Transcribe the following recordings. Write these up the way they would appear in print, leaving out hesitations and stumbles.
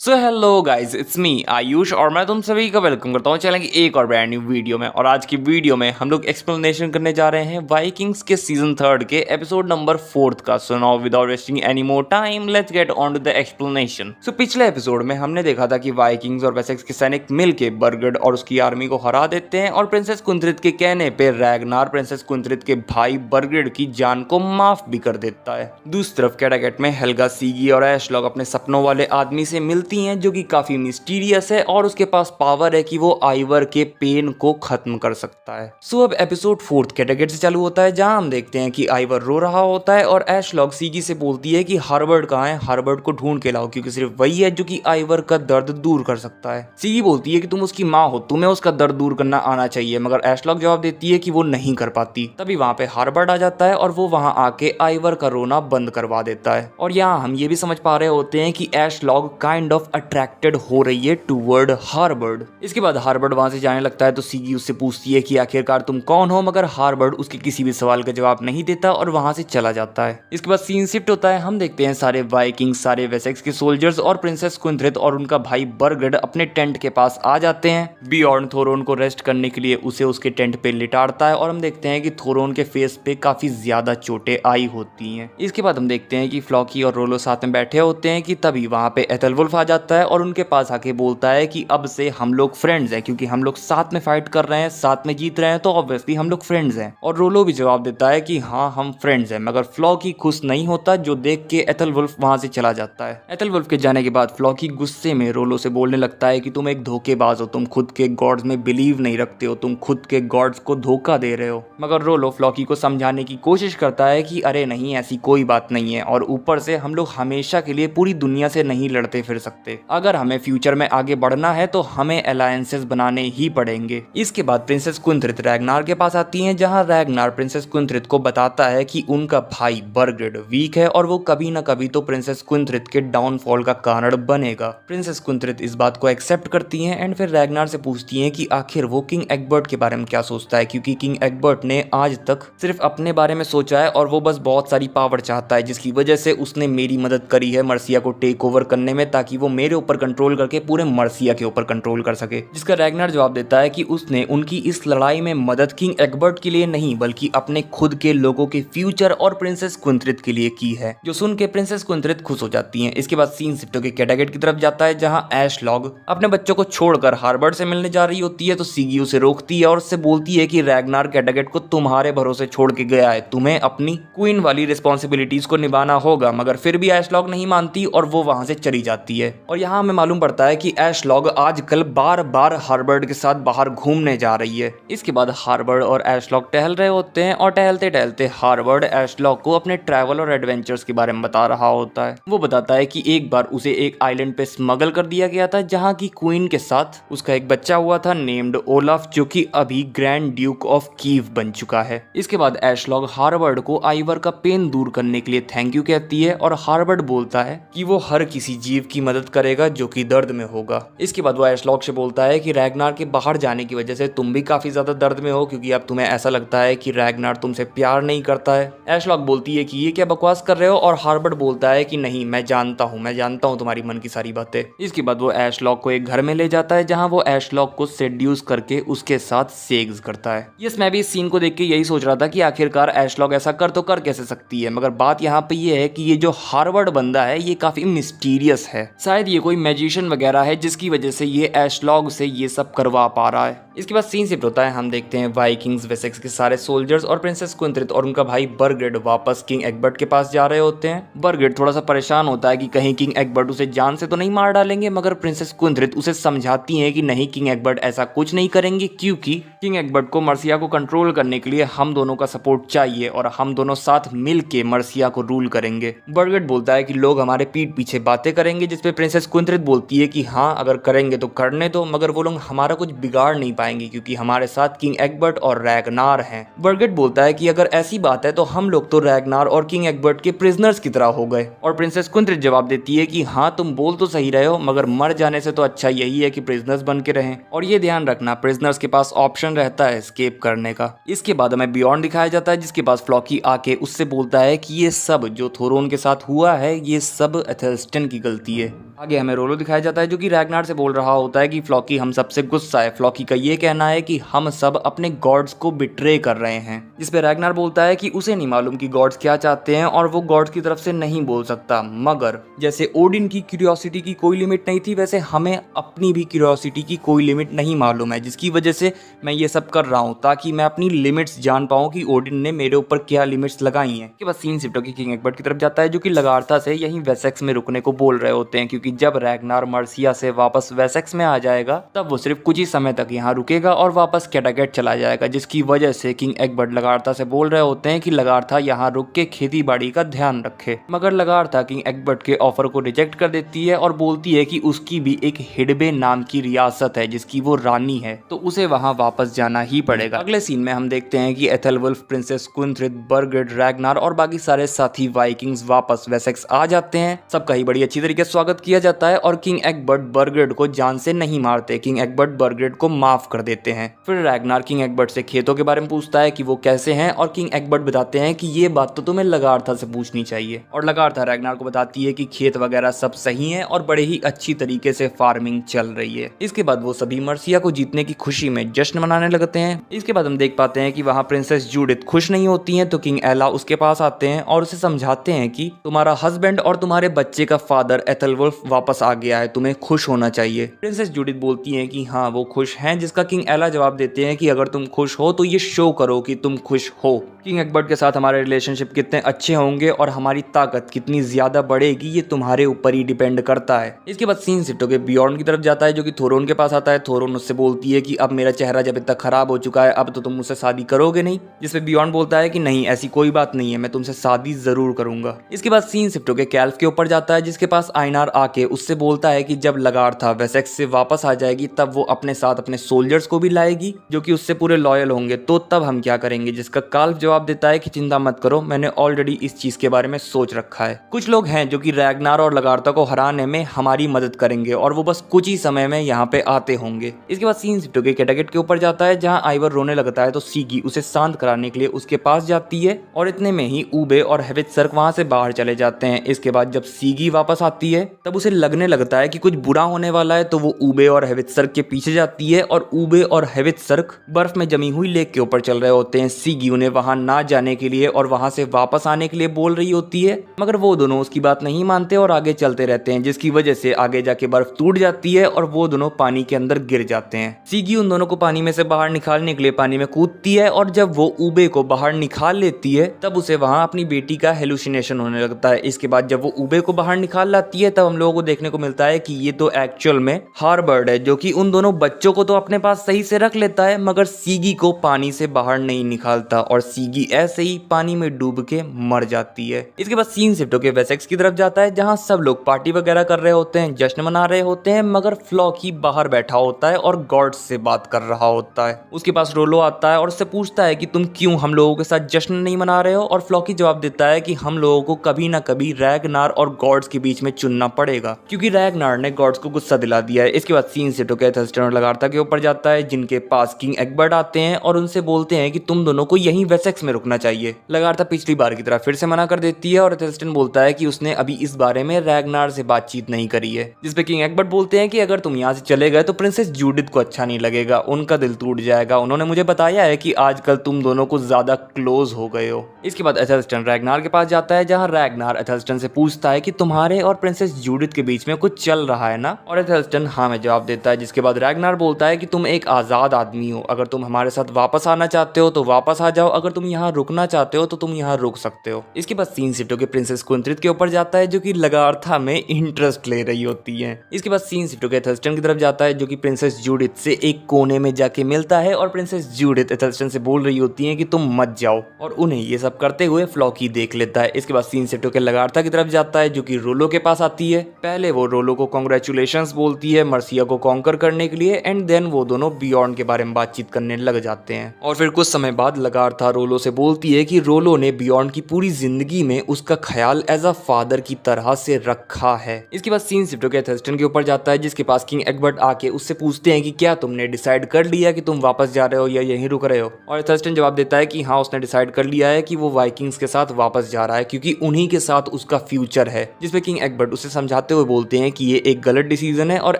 So hello guys, it's me Ayush और मैं तुम सभी का वेलकम करता हूँ चैनल की एक और ब्रांड न्यू वीडियो में। और आज की वीडियो में हम लोग एक्सप्लेनेशन करने जा रहे हैं वाइकिंग्स के सीजन 3 के एपिसोड नंबर 4 का। So now without wasting any more time let's get on to the explanation. So पिछले एपिसोड में हमने देखा था कि वाइकिंग्स और वेसेक्स के सैनिक मिलकर बर्गड और उसकी आर्मी को हरा देते हैं और प्रिंसेस कुंथ्रित के कहने पे रैगनार प्रिंसेस कुंथ्रित के भाई बर्गड की जान को माफ भी कर देता है। दूसरी तरफ कैटागेट में हेल्गा, सीगी और एशलॉग अपने सपनों वाले आदमी से मिलती हैं जो कि काफी मिस्टीरियस है और उसके पास पावर है कि वो आइवर के पेन को खत्म कर सकता है। सो अब एपिसोड 4 कैटागेट से चालू होता है जहां हम देखते हैं कि आइवर रो रहा होता है और एशलॉग सीगी से बोलती है कि हार्बर्ड कहाँ है, हार्बर्ड को ढूंढ के लाओ क्योंकि सिर्फ वही है जो कि आइवर का दर्द दूर कर सकता है। सीगी बोलती है कि तुम उसकी माँ हो, तुम्हें उसका दर्द दूर करना आना चाहिए, मगर एशलॉग जवाब देती है कि वो नहीं कर पाती। तभी वहां पे हार्बर्ड आ जाता है और वो वहां आके आइवर का रोना बंद करवा देता है। और यहाँ हम ये भी समझ पा रहे होते हैं कि एशलॉग काइंड ऑफ अट्रैक्टेड हो रही है टूवर्ड हार्बर्ड। इसके बाद हार्बर्ड वहां से जाने लगता है तो सीगी उससे पूछती है कि आखिरकार तुम कौन हो, मगर हार्बर्ड उसके किसी भी सवाल का जवाब नहीं देता और वहां से चला जाता है। इसके बाद सीन शिफ्ट होता है, हम देखते हैं सारे वाइकिंग्स, सारे वेसेक्स के सोल्जर्स और प्रिंसेस कुंथ्रित और उनका भाई बर्गड अपने टेंट के पास आ जाते हैं। बियॉर्न थोरोन को रेस्ट करने के लिए उसे उसके टेंट पे लिटाड़ता है और हम देखते हैं कि थोरोन के फेस पे काफी ज्यादा चोटें आई होती हैं। इसके बाद हम देखते हैं कि फ्लॉकी और रोलो साथ में बैठे होते हैं कि तभी वहां पे एथलवुल्फ आ जाता है और उनके पास आके बोलता है कि अब से हम लोग फ्रेंड्स हैं क्योंकि हम लोग साथ में फाइट कर रहे हैं, साथ में जीत रहे हैं, तो ऑब्वियसली हम लोग फ्रेंड्स हैं। और रोलो भी जवाब देता है कि हाँ हम फ्रेंड्स हैं, मगर फ्लॉकी खुश नहीं होता जो देख के एथलवुल्फ वहां से चला जाता है। एथलवुल्फ के जाने के बाद फ्लॉकी गुस्से में रोलो से बोलने लगता है कि तुम एक धोखेबाज हो, तुम खुद के गॉड्स में बिलीव नहीं रखते हो, तुम खुद के गॉड्स को धोखा दे रहे हो। मगर रोलो फ्लॉकी को समझाने की कोशिश करता है कि अरे नहीं, ऐसी कोई बात नहीं है, और ऊपर से हम लोग हमेशा के लिए पूरी दुनिया से नहीं लड़ते फिर सकते। अगर हमें फ्यूचर में आगे बढ़ना है तो हमें अलायंसेस बनाने ही पड़ेंगे। इसके बाद प्रिंसेस कुंथ्रित रैगनार के पास आती हैं जहां रैगनार प्रिंसेस कुंथ्रित को बताता है कि उनका भाई बर्गड वीक है और वो कभी ना कभी तो प्रिंसेस कुंथ्रित के डाउनफॉल का कारण बनेगा। प्रिंसेस कुंथ्रित इस बात को एक्सेप्ट करती हैं एंड फिर रैगनार से पूछती हैं कि आखिर वो किंग एग्बर्ट के बारे में क्या सोचता है, क्योंकि किंग एग्बर्ट ने आज तक सिर्फ अपने बारे में सोचा है और वो बस बहुत सारी पावर चाहता है, जिसकी वजह से उसने मेरी मदद करी है मर्सिया को टेक ओवर करने में, ताकि वो मेरे ऊपर कंट्रोल करके पूरे मर्सिया के ऊपर कंट्रोल कर सके। जिसका रैगनार जवाब देता है कि उसने उनकी इस लड़ाई में मदद किंग एग्बर्ट के लिए नहीं बल्कि अपने खुद के लोगों के फ्यूचर और प्रिंसेस कुंथ्रित के लिए की है, जो सुन के प्रिंसेस कुंथ्रित खुश हो जाती हैं। इसके बाद सीन शिफ्ट होकर कैटागेट की तरफ जाता है जहां एशलॉग अपने बच्चों को छोड़कर हार्बर्ड से मिलने जा रही होती है तो सीगी उसे रोकती है और उससे बोलती है कि रैगनार कैटागेट को तुम्हारे भरोसे छोड़ के गया है, तुम्हें अपनी क्वीन वाली रिस्पॉन्सिबिलिटीज को निभाना होगा। मगर फिर भी एशलॉग नहीं मानती और वो वहां से चली जाती है। और यहाँ हमें मालूम पड़ता है कि एशलॉग आजकल बार बार हार्बर्ड के साथ बाहर घूमने जा रही है। इसके बाद हार्बर्ड और एशलॉग टहल रहे होते हैं और टहलते टहलते हार्बर्ड एशलॉग को अपने ट्रैवल और एडवेंचर्स के बारे में बता रहा होता है। वो बताता है कि एक बार उसे एक आइलैंड पे स्मगल कर दिया गया था जहां की क्वीन के साथ उसका एक बच्चा हुआ था नेम्ड ओलाफ, जो कि अभी ग्रैंड ड्यूक ऑफ कीव बन चुका है। इसके बाद एशलॉग हार्बर्ड को आइवर का पेन दूर करने के लिए थैंक यू कहती है और हार्बर्ड बोलता है कि वो हर किसी जीव की मदद करेगा जो कि दर्द में होगा। इसके बाद वो एशलॉग से बोलता है कि रैगनार के बाहर जाने की वजह से तुम भी काफी ज्यादा दर्द में हो, क्योंकि अब तुम्हें ऐसा लगता है कि रैगनार तुमसे प्यार नहीं करता है। एशलॉग बोलती है कि ये क्या बकवास कर रहे हो और हार्बर्ड बोलता है कि नहीं, मैं जानता हूँ तुम्हारी मन की सारी बातें। इसके बाद वो एशलॉग को एक घर में ले जाता है जहां वो एशलॉग को सेड्यूस करके उसके साथ सेक्स करता है। यस, मैं भी इस सीन को देख के यही सोच रहा था कि आखिरकार एशलॉग ऐसा कर तो कर कैसे सकती है, मगर बात यहाँ पे ये है कि ये जो हार्बर्ड बंदा है ये काफी मिस्टीरियस है। शायद ये कोई मैजिशियन वगैरह है जिसकी वजह से ये एशलॉग से ये सब करवा पा रहा है। इसके बाद सीन शिफ्ट होता है, हम देखते हैं वाइकिंग्स, वेसेक्स के सारे सोल्जर्स और प्रिंसेस कुंथ्रित और उनका भाई बर्गड वापस किंग एग्बर्ट के पास जा रहे होते हैं। बर्गड थोड़ा सा परेशान होता है कि कहीं किंग एग्बर्ट उसे जान से तो नहीं मार डालेंगे, मगर प्रिंसेस कुंथ्रित उसे समझाती हैं कि नहीं, किंग एग्बर्ट ऐसा कुछ नहीं करेंगे, क्योंकि किंग एग्बर्ट को मर्सिया को कंट्रोल करने के लिए हम दोनों का सपोर्ट चाहिए और हम दोनों साथ मिल के मर्सिया को रूल करेंगे। बर्गड बोलता है कि लोग हमारे पीठ पीछे बातें करेंगे, जिसपे प्रिंसेस कुंथ्रित बोलती है कि हाँ अगर करेंगे तो करने दो, मगर वो लोग हमारा कुछ बिगाड़ नहीं पाएंगे क्योंकि हमारे साथ किंग एग्बर्ट और रैगनार हैं। बर्गड बोलता है कि अगर ऐसी बात है तो हम लोग तो रैगनार और किंग एग्बर्ट के प्रिजनर्स की तरह हो गए। और प्रिंसेस कुंथ्रित जवाब देती है कि हाँ तुम बोल तो सही रहे हो, मगर मर जाने से तो अच्छा यही है कि प्रिजनर्स बन के रहें। और ये ध्यान रखना, प्रिजनर्स के पास ऑप्शन रहता है एस्केप करने का। इसके बाद हमें बियॉन्ड दिखाया जाता है जिसके पास फ्लॉकी आके उससे बोलता है कि ये सब जो थोरोन के साथ हुआ है ये सब एथेल्स्टन की गलती है। आगे हमें रोलो दिखाया जाता है जो कि रैगनार से बोल रहा होता है कि फ्लॉकी हम सबसे गुस्सा है। फ्लॉकी का ये कहना है कि हम सब अपने गॉड्स को बिट्रे कर रहे हैं, जिस पे रैगनार बोलता है कि उसे नहीं मालूम कि गॉड्स क्या चाहते हैं और वो गॉड्स की तरफ से नहीं बोल सकता, मगर जैसे ओडिन की क्यूरियोसिटी की कोई लिमिट नहीं थी वैसे हमें अपनी भी क्यूरियोसिटी की कोई लिमिट नहीं मालूम है, जिसकी वजह से मैं ये सब कर रहा हूँ ताकि मैं अपनी लिमिट्स जान पाऊँ कि ओडिन ने मेरे ऊपर क्या लिमिट्स लगाई हैं। के बाद सीन शिफ्ट होकर किंग एग्बर्ट की तरफ जाता है जो कि लगार्था से यहीं वेसेक्स में रुकने को बोल रहे होते हैं, क्योंकि जब रैगनार मर्सिया से वापस वेसेक्स में आ जाएगा तब वो सिर्फ कुछ ही समय तक यहाँ रुकेगा और वापस कैटागेट चला जाएगा, जिसकी वजह से किंग एग्बर्ट लगार्था से बोल रहे होते हैं कि लगार्था यहाँ रुक के खेती बाड़ी का ध्यान रखे। मगर लगार्था किंग एग्बर्ट के ऑफर को रिजेक्ट कर देती है और बोलती है कि उसकी भी एक हिडबे नाम की रियासत है जिसकी वो रानी है, तो उसे वहां वापस जाना ही पड़ेगा। अगले सीन में हम देखते हैं कि एथेलवुल्फ, प्रिंसेस कुंथ्रिड, बर्गरेड, रैगनार और बाकी सारे साथी वाइकिंग्स वापस वेसेक्स आ जाते हैं। सबका ही बड़ी अच्छी तरीके से स्वागत किया जाता है और किंग एग्बर्ट बर्गरेड को जान से नहीं मारते। किंग एग्बर्ट बर्गरेड को माफ कर देते हैं। फिर रैगनार किंग एग्बर्ट से खेतों के बारे में पूछता है कि वो कैसे हैं और किंग एग्बर्ट बताते हैं कि ये बात तो तुम्हें लगार्था से पूछनी चाहिए, और लगार्था रैगनार को बताती है कि खेत वगैरह सब सही है और बड़े ही अच्छी तरीके से फार्मिंग चल रही है। इसके बाद वो सभी मर्सिया को जीतने की खुशी में जश्न मनाने लगते हैं। इसके बाद हम देख पाते हैं कि वहाँ प्रिंसेस जूडिथ खुश नहीं होती हैं, तो किंग एला उसके पास आते हैं और उसे समझाते हैं कि तुम्हारा हस्बैंड और तुम्हारे बच्चे का फादर एथेलवुल्फ वापस आ गया है, तुम्हें खुश होना चाहिए। प्रिंसेस जूडिथ बोलती हैं कि हाँ वो खुश हैं, जिसका किंग एला जवाब देते हैं कि अगर तुम खुश हो तो ये शो करो कि तुम खुश हो। किंग एग्बर्ट के साथ हमारे रिलेशनशिप कितने अच्छे होंगे और हमारी ताकत कितनी ज्यादा बढ़ेगी ये तुम्हारे ऊपर ही डिपेंड करता है। इसके बाद सीन शिफ्ट होकर बियॉर्न की तरफ जाता है जो कि थोरोन के पास आता है। थोरोन उससे बोलती है कि अब मेरा चेहरा जब इतना खराब हो चुका है अब तो तुम मुझसे शादी करोगे नहीं, जिसपे बियॉर्न बोलता है कि नहीं ऐसी कोई बात नहीं है, मैं तुमसे शादी जरूर करूंगा। इसके बाद सीन शिफ्ट होकर कैल्फ के ऊपर जाता है जिसके पास आइनार आके उससे बोलता है कि जब लगार्था वेसेक्स से वापस आ जाएगी तब वो अपने साथ अपने सोल्जर्स को भी लाएगी जो कि उससे पूरे लॉयल होंगे, तो तब हम क्या करेंगे। जिसका काल्फ जवाब देता है कि चिंता मत करो, मैंने ऑलरेडी इस चीज के बारे में सोच रखा है। कुछ लोग हैं जो कि रैगनार और लगार्था को हराने में हमारी मदद करेंगे और वो बस कुछ ही समय में यहाँ पे आते होंगे। इसके बाद सीन शिफ्ट होकर कैटागेट के ऊपर जाता है जहाँ आइवर रोने लगता है, तो सीगी उसे शांत कराने के लिए उसके पास जाती है और इतने में ही ऊबे और हेवित्सर्क वहां से बाहर चले जाते हैं। इसके बाद जब सीगी वापस आती है तब उसे लगने लगता है कि कुछ बुरा होने वाला है, तो वो ऊबे और हेवित्सर्क के पीछे जाती है और ऊबे और हेवित्सर्क बर्फ में जमी हुई लेक के ऊपर चल रहे होते हैं। सीगी उन्हें वहां ना जाने के लिए और वहां से वापस आने के लिए बोल रही होती है, मगर वो दोनों उसकी बात नहीं मानते और आगे चलते रहते हैं, जिसकी वजह से आगे जाके बर्फ टूट जाती है और वो दोनों पानी के अंदर गिर जाते हैं। सीगी उन दोनों को पानी में से बाहर निकालने के लिए पानी में कूदती है और जब वो ऊबे को बाहर निकाल लेती है तब उसे वहां अपनी बेटी का हेलुसिनेशन होने लगता है। इसके बाद जब वो ऊबे को बाहर निकाल लाती है तब हम लोगों को देखने को मिलता है कि ये तो एक्चुअल में हार्बर्ड है, जो कि उन दोनों बच्चों को तो अपने पास सही से रख लेता है मगर सीगी को पानी से बाहर नहीं निकालता और सीगी ऐसे ही पानी में डूब के मर जाती है। इसके बाद सीन शिफ्ट होकर वेसेक्स की तरफ जाता है जहाँ सब लोग पार्टी वगैरह कर रहे होते हैं, जश्न मना रहे होते हैं, मगर फ्लॉकी बाहर बैठा होता है और गॉड्स से बात कर रहा होता है। उसके पास रोलो आता है और उससे पूछता है कि तुम क्यों हम लोगों के साथ जश्न नहीं मना रहे हो, और फ्लॉकी जवाब देता है कि हम लोगों को कभी ना कभी रैगनार और गॉड्स के बीच में चुनना पड़ेगा क्योंकि रैगनार ने गॉड्स को गुस्सा दिला दिया है। इसके बाद सीन शिफ्ट होकर एथेल्स्टन और लगार्था के ऊपर जाता है जिनके पास किंग एग्बर्ट आते हैं और उनसे बोलते हैं कि तुम दोनों को यहीं वेसेक्स में रुकना चाहिए। लगार्था पिछली बार की तरह फिर से मना कर देती है और एथेल्स्टन बोलता है कि उसने अभी इस बारे में रैगनार से बातचीत नहीं करी है, जिसपे किंग एग्बर्ट बोलते हैं कि अगर तुम यहाँ से चले गए तो प्रिंसेस जूडिथ को अच्छा नहीं लगेगा, उनका दिल टूट जाएगा। उन्होंने मुझे बताया है कि आजकल तुम दोनों को ज्यादा क्लोज हो गए हो। इसके बाद एथेल्स्टन रैगनार के पास जाता है जहाँ रैगनार एथेल्स्टन से पूछता है कि तुम्हारे और प्रिंसेस जूडिथ के बीच में कुछ चल रहा है ना, और एथेल्स्टन हाँ में जवाब देता है। जिसके बाद रैगनार बोलता है कि तुम एक आजाद आदमी हो, अगर तुम हमारे साथ वापस आना चाहते हो तो वापस आ जाओ, अगर तुम यहाँ रुकना चाहते हो तो तुम यहाँ रुक सकते हो। इसके बाद सीन शिफ्ट होकर प्रिंसेस कुंथ्रिड के ऊपर जाता है जो कि लगार्था में इंटरेस्ट ले रही होती है। इसके बाद सीन शिफ्ट होकर एथेल्स्टन की तरफ जाता है जो कि प्रिंसेस जूडिथ से एक कोने में जाके मिलता है और प्रिंसेस जूडिथ एथेल्स्टन से बोल रही होती है कि तुम मत जाओ, और उन्हें ये सब करते हुए फ्लॉकी देख लेता है। इसके बाद सीन शिफ्ट होकर लगार्था की तरफ जाता है जो कि रोलो के पास आती है। पहले वो रोलो को कांग्रेचुलेशंस बोलती है मर्सिया को कॉन्कर करने के लिए, एंड देन वो दोनों बियॉन्ड के बारे में बातचीत करने लग जाते हैं। और फिर कुछ समय बाद लगार्था रोलो से बोलती है कि रोलो ने बियॉन्ड की पूरी जिंदगी में उसका ख्याल एज अ फादर की तरह से रखा है। इसके बाद सीन शिफ्ट होकर एथेल्स्टन के ऊपर जाता है जिसके पास किंग एग्बर्ट आके उससे पूछते हैं कि क्या तुमने डिसाइड कर लिया कि तुम वापस जा रहे हो या यहीं रुक रहे हो, और एथेल्स्टन जवाब देता है कि हाँ उसने डिसाइड कर लिया है कि वो वाइकिंग्स के साथ वापस जा रहा है क्योंकि उन्हीं के साथ उसका फ्यूचर है। जिसपे किंग एग्बर्ट उसे समझाते जाते हुए बोलते हैं कि ये एक गलत डिसीजन है और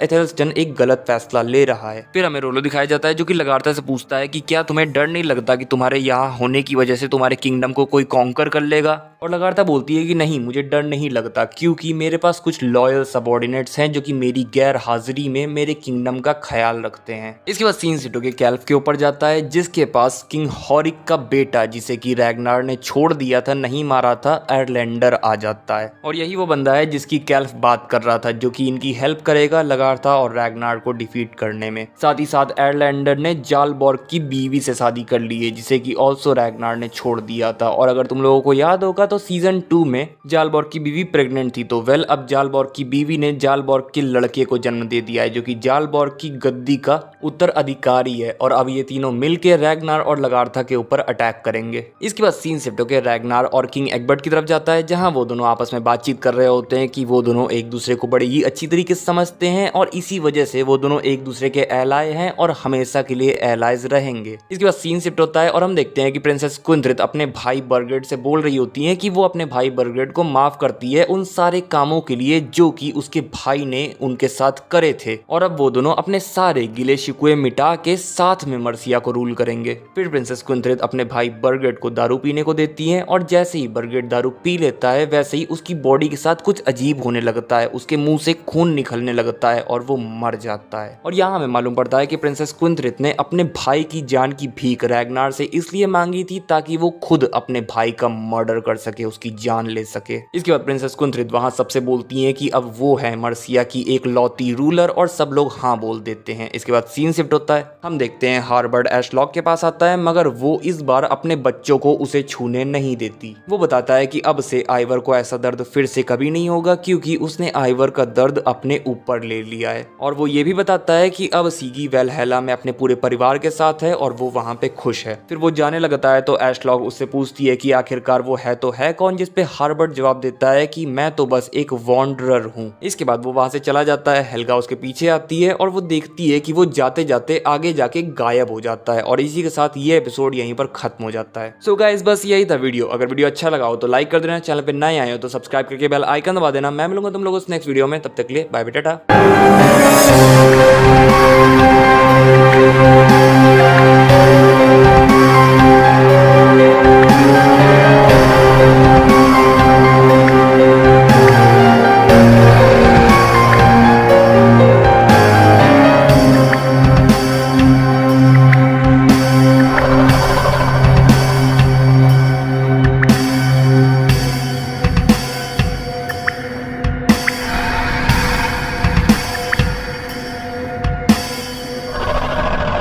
एथेल्स्टन एक गलत फैसला ले रहा है। फिर हमें रोलो दिखाया जाता है जो कि लगार्था से पूछता है कि क्या तुम्हें डर नहीं लगता कि तुम्हारे यहाँ होने की वजह से तुम्हारे किंगडम को कोई कॉन्कर कर लेगा। और लगार्था बोलती है कि नहीं, मुझे डर नहीं लगता क्योंकि मेरे पास कुछ लॉयल सबॉर्डिनेट्स हैं जो कि मेरी गैर हाजिरी में मेरे किंगडम का ख्याल रखते हैं। इसके बाद सीन सिटो के कैल्फ के ऊपर जाता है जिसके पास किंग हॉरिक का बेटा, जिसे कि रैग्नार ने छोड़ दिया था, नहीं मारा था, एयरलैंडर आ जाता है। और यही वो बंदा है जिसकी कैल्फ बात कर रहा था जो कि इनकी हेल्प करेगा लगार्था और रैग्नार को डिफीट करने में। साथ ही साथ एयरलैंडर ने जालबॉर्ग की बीवी से शादी कर ली है जिसे कि ऑल्सो रैग्नार ने छोड़ दिया था। और अगर तुम लोगों को याद होगा तो सीजन 2 में जालबॉर्ग की बीवी प्रेग्नेंट थी, तो अब जालबॉर्ग की बीवी ने जालबॉर्ग के लड़के को जन्म दे दिया है जो कि जालबॉर्ग की गद्दी का उत्तराधिकारी है। और अब ये तीनों मिलकर रैग्नार और लगार्था के ऊपर अटैक करेंगे। इसके बाद सीन शिफ्ट होकर रैग्नार और किंग एग्बर्ट की तरफ जाता है जहां वो दोनों आपस में बातचीत कर रहे होते हैं कि वो दोनों एक दूसरे को बड़े ही अच्छी तरीके से समझते हैं और इसी वजह से वो दोनों एक दूसरे के एलाय हैं और हमेशा के लिए एलाइज रहेंगे। इसके बाद सीन शिफ्ट होता है और हम देखते हैं कि प्रिंसेस क्विंथ्रिथ अपने भाई बर्गेड से बोल रही होती है कि वो अपने भाई बर्गेड को माफ करती है उन सारे कामों के लिए जो कि उसके भाई ने उनके साथ करे थे। और अब वो दोनों अपने सारे गिले शिकवे मिटा के साथ में मर्सिया को रूल करेंगे। फिर प्रिंसेस क्विंथ्रिथ अपने भाई बर्गेड को दारू पीने को देती है और जैसे ही बर्गेड दारू पी लेता है वैसे ही उसकी बॉडी के साथ कुछ अजीब होने लगता है, उसके मुंह से खून निकलने लगता है और वो मर जाता है। और यहाँ हमें मालूम पड़ता है कि प्रिंसेस क्विंथ्रिथ ने अपने भाई की जान की भीख रैग्नार से इसलिए मांगी थी ताकि वो खुद अपने भाई का मर्डर कर सके, उसकी जान ले सके। इसके बाद प्रिंसेस क्विंथ्रिथ वहां सबसे बोलती हैं कि अब वो है मर्सिया की एक लौती रूलर और सब लोग हाँ बोल देते हैं। इसके बाद सीन शिफ्ट होता है, हम देखते हैं हार्बर्ड एशलॉक के पास आता है मगर वो इस बार अपने बच्चों को उसे छूने नहीं देती। वो बताता है कि अब से आइवर को ऐसा दर्द फिर से कभी नहीं होगा क्योंकि उसने आइवर का दर्द अपने ऊपर ले लिया है। और वो ये भी बताता है कि अब सीगी वेलहेला में अपने पूरे परिवार के साथ है और वो वहां पे खुश है। फिर वो जाने लगता है तो एशलॉक उससे पूछती है कि आखिरकार वो है तो है कौन, जिसपे हार्बर्ड जवाब देता है कि मैं तो बस एक वॉन्डरर हूँ। इसके बाद वो वहां से चला जाता है। हेल्गा उसके पीछे आती है और वो देखती है कि वो जाते जाते आगे जाके गायब हो जाता है और इसी के साथ ये एपिसोड यहीं पर खत्म हो जाता है। सो गाइस बस यही था वीडियो। अगर वीडियो अच्छा लगा हो तो लाइक कर देना, चैनल पे नए आए हो तो सब्सक्राइब करके बेल आइकन दबा देना। मैं मिलूंगा तुम लोगों से नेक्स्ट वीडियो में, तब तक के लिए बाय बाय टाटा।